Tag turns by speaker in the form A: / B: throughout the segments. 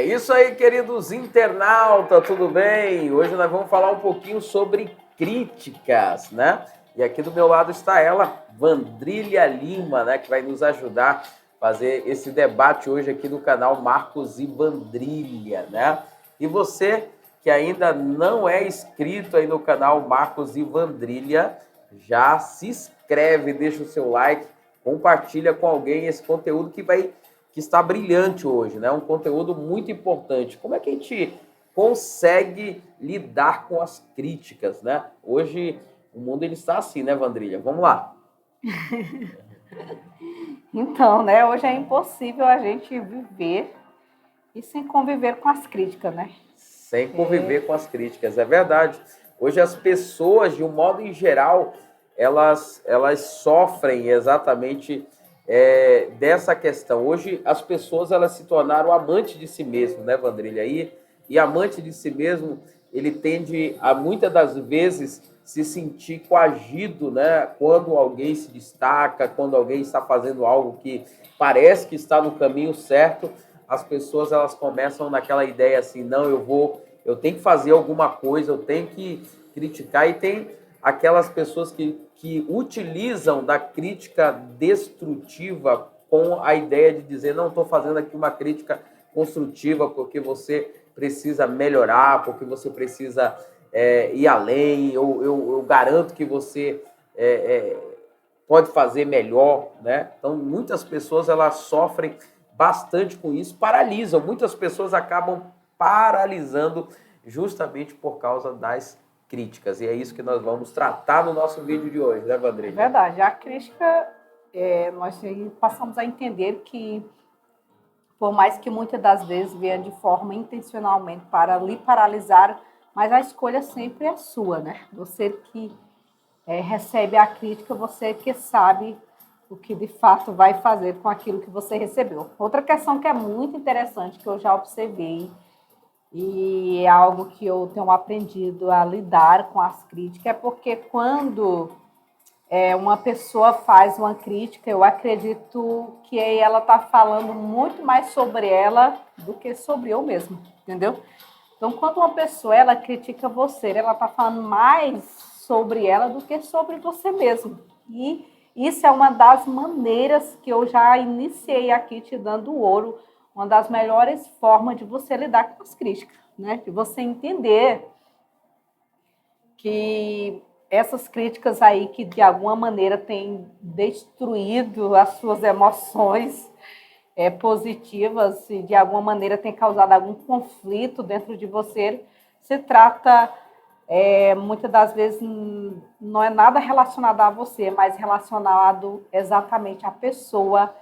A: É isso aí, queridos internautas, tudo bem? Hoje nós vamos falar um pouquinho sobre críticas, né? E aqui do meu lado está ela, Vandrília Lima, né? Que vai nos ajudar a fazer esse debate hoje aqui no canal Marcos e Vandrília, né? E você que ainda não é inscrito aí no canal Marcos e Vandrília, já se inscreve, deixa o seu like, compartilha com alguém esse conteúdo que está brilhante hoje, né? Um conteúdo muito importante. Como é que a gente consegue lidar com as críticas, né? Hoje o mundo ele está assim, né, Vandrília? Vamos lá.
B: Então, né? Hoje é impossível a gente viver e sem conviver com as críticas, né?
A: Sem conviver com as críticas, é verdade. Hoje as pessoas, de um modo em geral, elas sofrem exatamente dessa questão. Hoje as pessoas elas se tornaram amantes de si mesmo, né, Vandrília? E amante de si mesmo, ele tende a muitas das vezes se sentir coagido, né? Quando alguém se destaca, quando alguém está fazendo algo que parece que está no caminho certo, as pessoas elas começam naquela ideia assim, não, eu tenho que fazer alguma coisa, eu tenho que criticar, e tem aquelas pessoas que utilizam da crítica destrutiva com a ideia de dizer, não, estou fazendo aqui uma crítica construtiva porque você precisa melhorar, porque você precisa ir além, eu garanto que você pode fazer melhor, né? Então, muitas pessoas elas sofrem bastante com isso, paralisam. Muitas pessoas acabam paralisando justamente por causa das críticas. E é isso que nós vamos tratar no nosso vídeo de hoje, né, Vandrília?
B: É verdade. A crítica, nós passamos a entender que, por mais que muitas das vezes venha de forma intencionalmente para lhe paralisar, mas a escolha sempre é sua, né? Você que recebe a crítica, você que sabe o que de fato vai fazer com aquilo que você recebeu. Outra questão que é muito interessante, que eu já observei, e é algo que eu tenho aprendido a lidar com as críticas, é porque quando uma pessoa faz uma crítica, eu acredito que ela está falando muito mais sobre ela do que sobre eu mesma, entendeu? Então, quando uma pessoa ela critica você, ela está falando mais sobre ela do que sobre você mesmo. E isso é uma das maneiras que eu já iniciei aqui te dando ouro, uma das melhores formas de você lidar com as críticas, né? De você entender que essas críticas aí que de alguma maneira têm destruído as suas emoções positivas e de alguma maneira tem causado algum conflito dentro de você, se trata, muitas das vezes, não é nada relacionado a você, mas relacionado exatamente à pessoa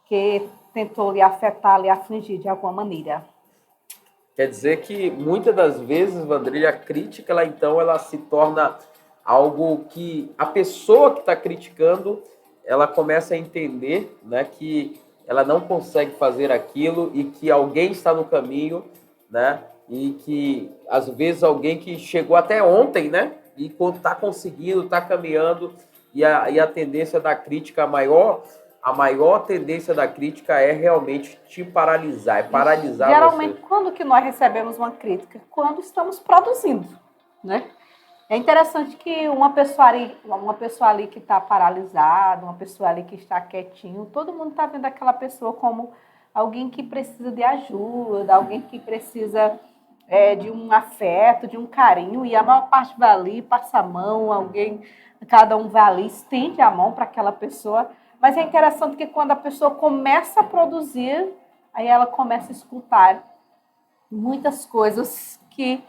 B: que tentou lhe afetar, lhe afligir de alguma maneira.
A: Quer dizer que muitas das vezes, Vandrília, a crítica ela se torna algo que a pessoa que está criticando ela começa a entender, né, que ela não consegue fazer aquilo e que alguém está no caminho, né, e que às vezes alguém que chegou até ontem, né, e está conseguindo, está caminhando, e a tendência da crítica a maior tendência da crítica é realmente te paralisar, é paralisar
B: Geralmente,
A: você.
B: quando que nós recebemos uma crítica? Quando estamos produzindo, né? É interessante que uma pessoa ali que está paralisada, uma pessoa ali que está quietinho, todo mundo está vendo aquela pessoa como alguém que precisa de ajuda, alguém que precisa de um afeto, de um carinho, e a maior parte vai ali, passa a mão, cada um vai ali, estende a mão para aquela pessoa. Mas é interessante que quando a pessoa começa a produzir, aí ela começa a escutar muitas coisas que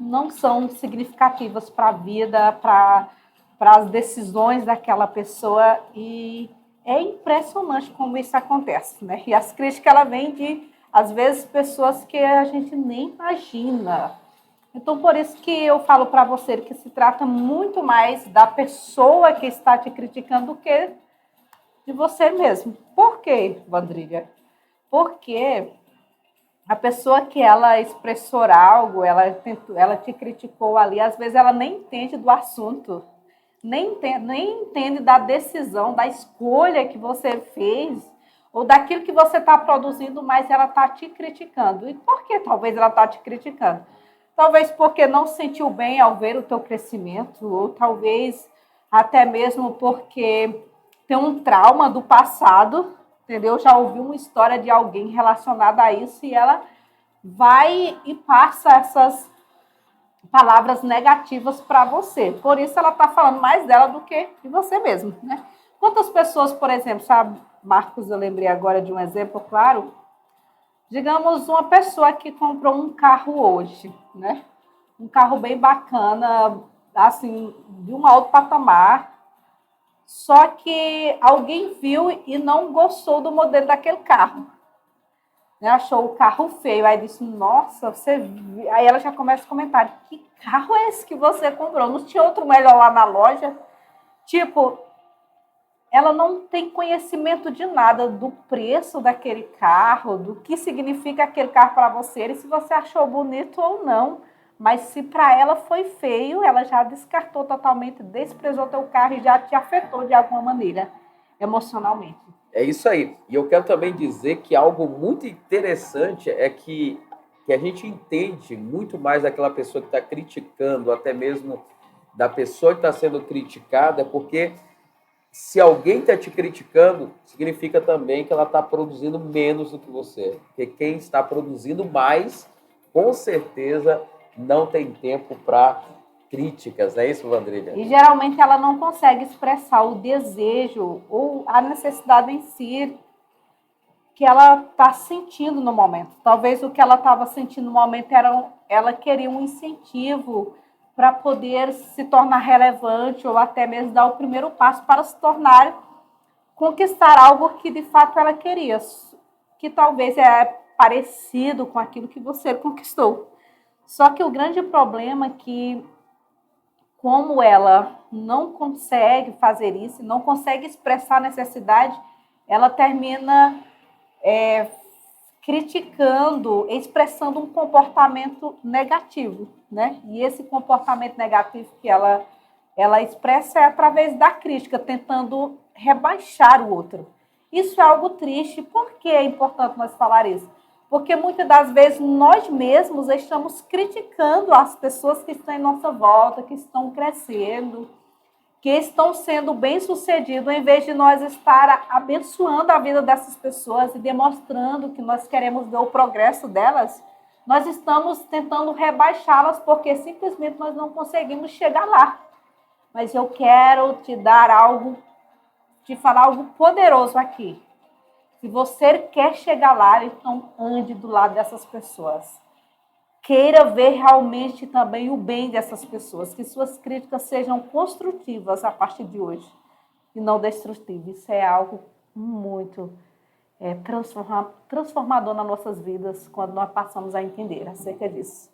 B: não são significativas para a vida, para as decisões daquela pessoa, e é impressionante como isso acontece, né? E as críticas, ela vem de, às vezes, pessoas que a gente nem imagina. Então, por isso que eu falo para você que se trata muito mais da pessoa que está te criticando do que de você mesmo. Por quê, Vandrília? Porque a pessoa que ela expressou algo, ela te criticou ali, às vezes ela nem entende do assunto, nem entende da decisão, da escolha que você fez, ou daquilo que você está produzindo, mas ela está te criticando. E por que talvez ela está te criticando? Talvez porque não se sentiu bem ao ver o teu crescimento, ou talvez até mesmo porque tem um trauma do passado, entendeu? Já ouvi uma história de alguém relacionada a isso e ela vai e passa essas palavras negativas para você. Por isso ela está falando mais dela do que de você mesmo, né? Quantas pessoas, por exemplo, sabe, Marcos, eu lembrei agora de um exemplo claro. Digamos, uma pessoa que comprou um carro hoje, né? Um carro bem bacana, assim, de um alto patamar. Só que alguém viu e não gostou do modelo daquele carro. Né? Achou o carro feio. Aí disse, nossa, você viu? Aí ela já começa a comentar, que carro é esse que você comprou? Não tinha outro melhor lá na loja? Tipo, ela não tem conhecimento de nada do preço daquele carro, do que significa aquele carro para você, e se você achou bonito ou não. Mas se para ela foi feio, ela já descartou totalmente, desprezou teu carro e já te afetou de alguma maneira, emocionalmente.
A: É isso aí. E eu quero também dizer que algo muito interessante é que a gente entende muito mais daquela pessoa que está criticando, até mesmo da pessoa que está sendo criticada, porque se alguém está te criticando, significa também que ela está produzindo menos do que você. Porque quem está produzindo mais, com certeza, não tem tempo para críticas, não é isso, Vandrília?
B: E geralmente ela não consegue expressar o desejo ou a necessidade em si que ela está sentindo no momento. Talvez o que ela estava sentindo no momento era ela queria um incentivo para poder se tornar relevante ou até mesmo dar o primeiro passo para se tornar, conquistar algo que de fato ela queria, que talvez é parecido com aquilo que você conquistou. Só que o grande problema é que, como ela não consegue fazer isso, não consegue expressar a necessidade, ela termina criticando, expressando um comportamento negativo, né? E esse comportamento negativo que ela expressa é através da crítica, tentando rebaixar o outro. Isso é algo triste. Por que é importante nós falar isso? Porque muitas das vezes nós mesmos estamos criticando as pessoas que estão em nossa volta, que estão crescendo, que estão sendo bem-sucedidos, em vez de nós estar abençoando a vida dessas pessoas e demonstrando que nós queremos ver o progresso delas, nós estamos tentando rebaixá-las porque simplesmente nós não conseguimos chegar lá. Mas eu quero te dar algo, te falar algo poderoso aqui. Se você quer chegar lá, então ande do lado dessas pessoas. Queira ver realmente também o bem dessas pessoas, que suas críticas sejam construtivas a partir de hoje e não destrutivas. Isso é algo muito transformador nas nossas vidas quando nós passamos a entender acerca disso.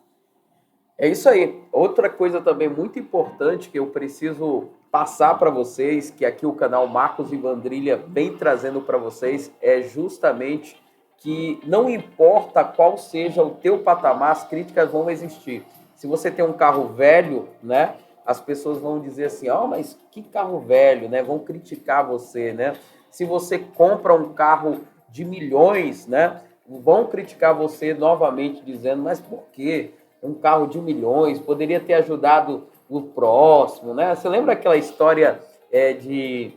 A: É isso aí. Outra coisa também muito importante que eu preciso passar para vocês, que aqui o canal Marcos e Vandrília vem trazendo para vocês, é justamente que não importa qual seja o teu patamar, as críticas vão existir. Se você tem um carro velho, né, as pessoas vão dizer assim, mas que carro velho, né? Vão criticar você, né? Se você compra um carro de milhões, né, vão criticar você novamente dizendo, mas por quê? Um carro de milhões, poderia ter ajudado o próximo, né? Você lembra aquela história de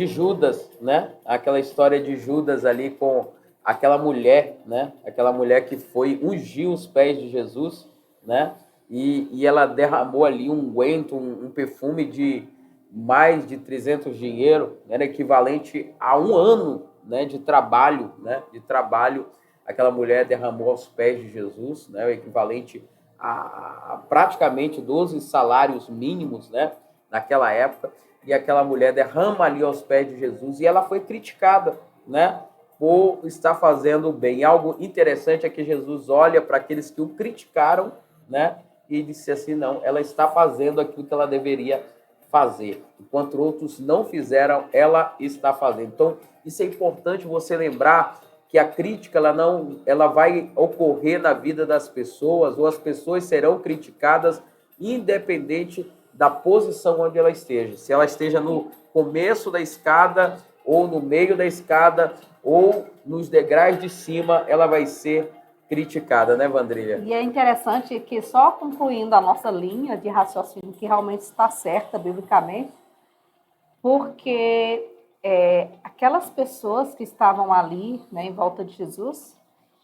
A: Judas, né? Aquela história de Judas ali com aquela mulher, né? Aquela mulher que foi ungir os pés de Jesus, né? E ela derramou ali um unguento, um perfume de mais de 300 dinheiro, né? Equivalente a um ano, né? De trabalho, né? De trabalho, aquela mulher derramou aos pés de Jesus, né? O equivalente a praticamente 12 salários mínimos, né? Naquela época. E aquela mulher derrama ali aos pés de Jesus e ela foi criticada, né, por estar fazendo o bem. E algo interessante é que Jesus olha para aqueles que o criticaram, né, e disse assim, não, ela está fazendo aquilo que ela deveria fazer. Enquanto outros não fizeram, ela está fazendo. Então, isso é importante você lembrar que a crítica ela vai ocorrer na vida das pessoas, ou as pessoas serão criticadas independente da posição onde ela esteja. Se ela esteja no começo da escada ou no meio da escada, ou nos degraus de cima, ela vai ser criticada, né, Vandrília?
B: E é interessante que, só concluindo a nossa linha de raciocínio, que realmente está certa biblicamente, porque aquelas pessoas que estavam ali, né, em volta de Jesus,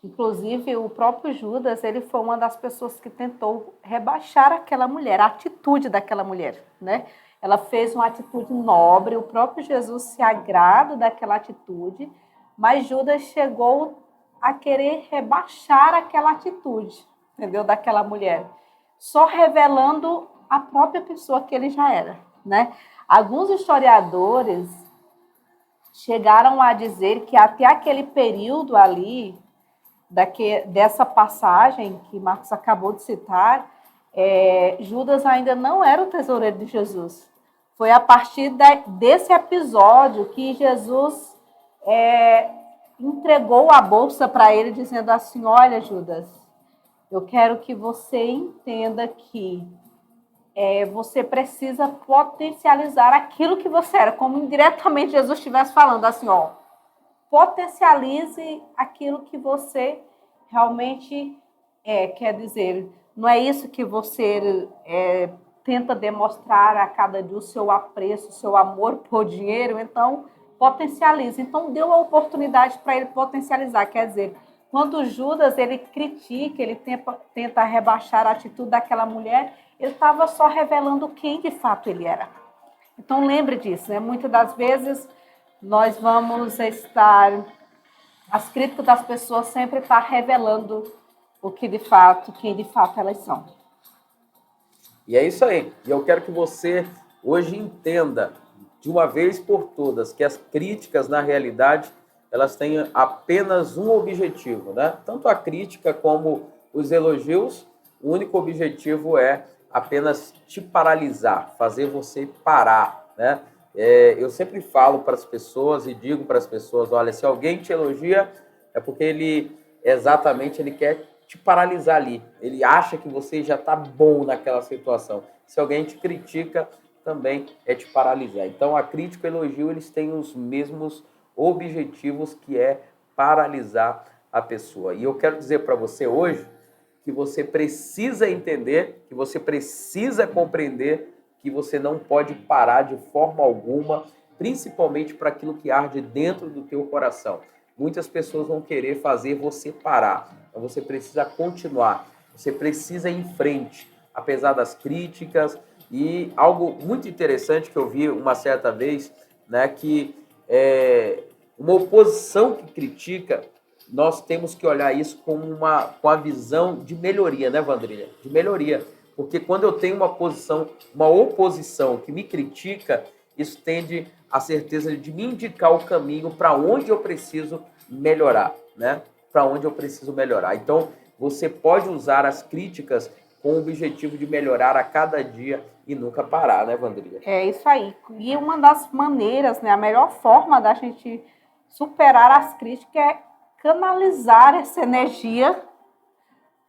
B: inclusive o próprio Judas, ele foi uma das pessoas que tentou rebaixar aquela mulher, a atitude daquela mulher, né? Ela fez uma atitude nobre, o próprio Jesus se agrada daquela atitude, mas Judas chegou a querer rebaixar aquela atitude, entendeu? Daquela mulher, só revelando a própria pessoa que ele já era, né? Alguns historiadores chegaram a dizer que até aquele período ali, dessa passagem que Marcos acabou de citar, Judas ainda não era o tesoureiro de Jesus. Foi a partir desse episódio que Jesus entregou a bolsa para ele, dizendo assim: olha, Judas, eu quero que você entenda que você precisa potencializar aquilo que você era, como indiretamente Jesus estivesse falando assim, ó, potencialize aquilo que você realmente quer dizer. Não é isso que você tenta demonstrar a cada dia, o seu apreço, o seu amor por dinheiro, então potencialize. Então deu a oportunidade para ele potencializar, quer dizer, quando Judas ele critica, ele tenta rebaixar a atitude daquela mulher, ele estava só revelando quem de fato ele era. Então lembre disso, né? Muitas das vezes nós vamos estar, as críticas das pessoas sempre estão revelando o que de fato, quem de fato elas são.
A: E é isso aí. E eu quero que você hoje entenda de uma vez por todas que as críticas, na realidade, elas têm apenas um objetivo, né? Tanto a crítica como os elogios, o único objetivo é apenas te paralisar, fazer você parar, né? Eu sempre falo para as pessoas e digo para as pessoas, olha, se alguém te elogia, é porque ele quer te paralisar ali. Ele acha que você já está bom naquela situação. Se alguém te critica, também é te paralisar. Então, a crítica e o elogio, eles têm os mesmos objetivos, que é paralisar a pessoa. E eu quero dizer para você hoje que você precisa entender, que você precisa compreender que você não pode parar de forma alguma, principalmente para aquilo que arde dentro do teu coração. Muitas pessoas vão querer fazer você parar, mas você precisa continuar, você precisa ir em frente, apesar das críticas. E algo muito interessante que eu vi uma certa vez, né, que uma oposição que critica, nós temos que olhar isso com a visão de melhoria, né, Vandrília? De melhoria. Porque quando eu tenho uma oposição que me critica, isso tende a certeza de me indicar o caminho para onde eu preciso melhorar, né? Para onde eu preciso melhorar. Então, você pode usar as críticas com o objetivo de melhorar a cada dia e nunca parar, né, Vandrília?
B: É isso aí. E uma das maneiras, né, a melhor forma da gente superar as críticas é canalizar essa energia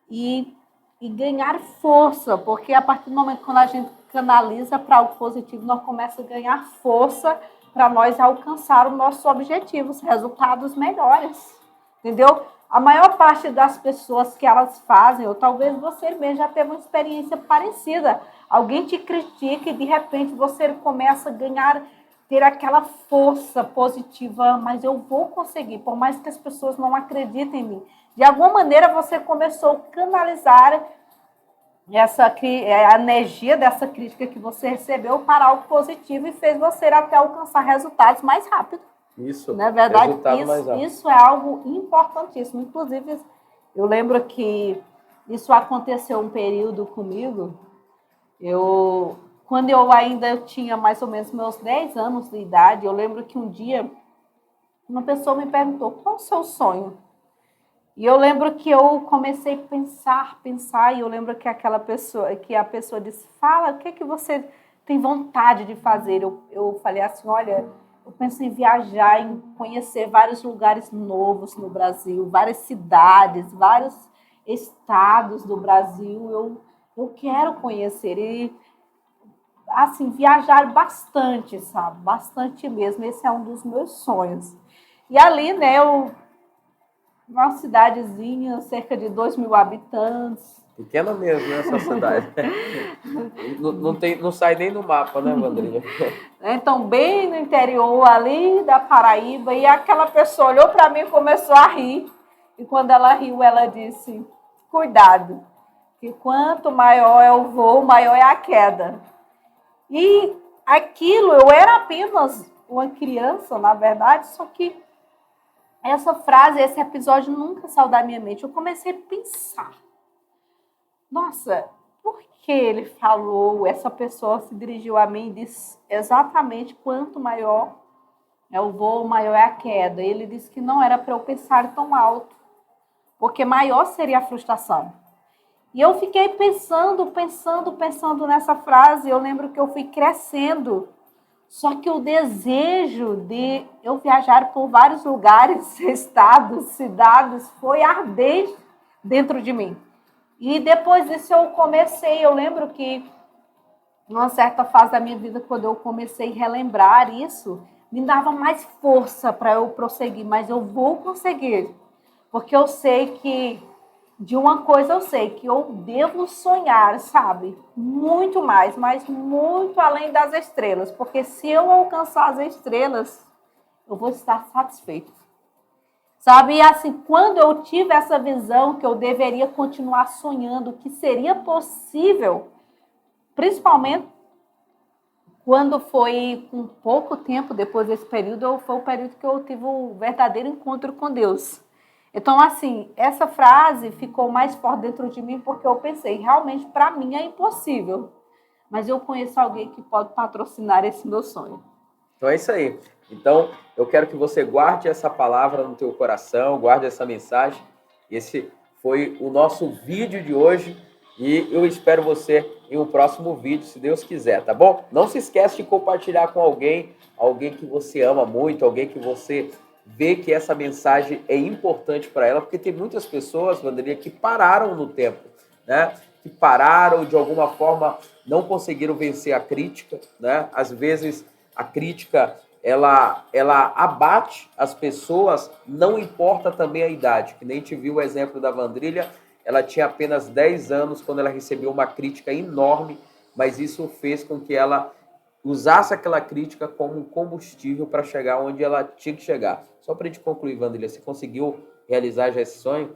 B: e ganhar força, porque a partir do momento quando a gente canaliza para algo positivo, nós começamos a ganhar força para nós alcançar os nossos objetivos, resultados melhores, entendeu? A maior parte das pessoas que elas fazem, ou talvez você mesmo já teve uma experiência parecida, alguém te critica e de repente você começa a ter aquela força positiva, mas eu vou conseguir, por mais que as pessoas não acreditem em mim. De alguma maneira você começou a canalizar a energia dessa crítica que você recebeu para algo positivo e fez você até alcançar resultados mais rápido.
A: Isso,
B: na verdade, isso é algo importantíssimo. Inclusive, eu lembro que isso aconteceu um período comigo. Quando eu ainda tinha mais ou menos meus 10 anos de idade, eu lembro que um dia uma pessoa me perguntou: qual é o seu sonho? E eu lembro que eu comecei a pensar, e eu lembro que a pessoa disse: fala, o que é que você tem vontade de fazer? Eu falei assim: olha, eu penso em viajar, em conhecer vários lugares novos no Brasil, várias cidades, vários estados do Brasil. Eu quero conhecer. E assim, viajar bastante, sabe? Bastante mesmo. Esse é um dos meus sonhos. E ali, né, uma cidadezinha, cerca de 2.000 habitantes.
A: Pequena mesmo, né, essa cidade. Não sai nem no mapa, né, Vandrília?
B: Então, bem no interior ali da Paraíba, e aquela pessoa olhou para mim e começou a rir. E quando ela riu, ela disse, cuidado, que quanto maior é o voo, maior é a queda. E aquilo, eu era apenas uma criança, na verdade, só que essa frase, esse episódio nunca saiu da minha mente. Eu comecei a pensar, nossa, por que ele falou, essa pessoa se dirigiu a mim e disse exatamente quanto maior é o voo, maior é a queda. Ele disse que não era para eu pensar tão alto, porque maior seria a frustração. E eu fiquei pensando nessa frase. Eu lembro que eu fui crescendo, só que o desejo de eu viajar por vários lugares, estados, cidades, foi ardente dentro de mim. E depois disso eu lembro que numa certa fase da minha vida, quando eu comecei a relembrar isso, me dava mais força para eu prosseguir, mas eu vou conseguir, porque eu sei que, de uma coisa eu sei, que eu devo sonhar, sabe? Muito mais, mas muito além das estrelas, porque se eu alcançar as estrelas, eu vou estar satisfeito. Sabe, e assim, quando eu tive essa visão que eu deveria continuar sonhando, que seria possível, principalmente quando foi com pouco tempo depois desse período, foi o período que eu tive o verdadeiro encontro com Deus. Então, assim, essa frase ficou mais forte dentro de mim porque eu pensei, realmente, para mim é impossível, mas eu conheço alguém que pode patrocinar esse meu sonho.
A: Então é isso aí. Então, eu quero que você guarde essa palavra no teu coração, guarde essa mensagem. Esse foi o nosso vídeo de hoje e eu espero você em um próximo vídeo, se Deus quiser, tá bom? Não se esquece de compartilhar com alguém que você ama muito, alguém que você vê que essa mensagem é importante para ela, porque tem muitas pessoas, Vandrília, que pararam no tempo, né? Que pararam, de alguma forma, não conseguiram vencer a crítica, né? Às vezes, a crítica, ela abate as pessoas, não importa também a idade, que nem te viu o exemplo da Vandrília, ela tinha apenas 10 anos quando ela recebeu uma crítica enorme, mas isso fez com que ela usasse aquela crítica como um combustível para chegar onde ela tinha que chegar. Só para a gente concluir, Vandrília, você conseguiu realizar já esse sonho?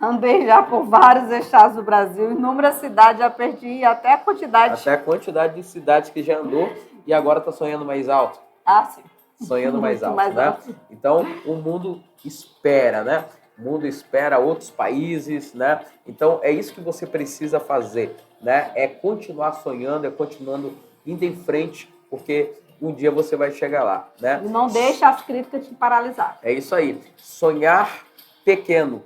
B: Andei já por vários estados do Brasil, inúmeras cidades, já perdi até a quantidade.
A: Até a quantidade de cidades que já andou e agora está sonhando mais alto.
B: Ah, sim.
A: Sonhando mais alto,
B: mais
A: né?
B: alto.
A: Então, o mundo espera, né? O mundo espera outros países, né? Então, é isso que você precisa fazer, né? É continuar sonhando, é continuando indo em frente, porque um dia você vai chegar lá, né?
B: E não deixa as críticas te paralisar.
A: É isso aí. Sonhar pequeno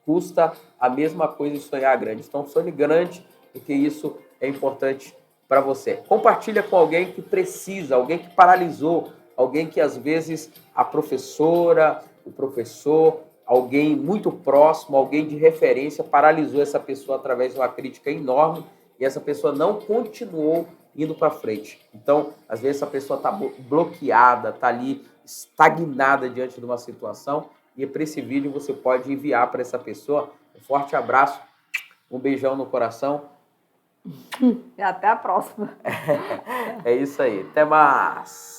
A: custa a mesma coisa de sonhar grande. Então, sonhe grande, porque isso é importante para você. Compartilha com alguém que precisa, alguém que paralisou, alguém que às vezes a professora, o professor, alguém muito próximo, alguém de referência paralisou essa pessoa através de uma crítica enorme e essa pessoa não continuou indo para frente. Então, às vezes essa pessoa está bloqueada, está ali estagnada diante de uma situação e para esse vídeo você pode enviar para essa pessoa. Um forte abraço, um beijão no coração.
B: E até a próxima.
A: É isso aí. Até mais.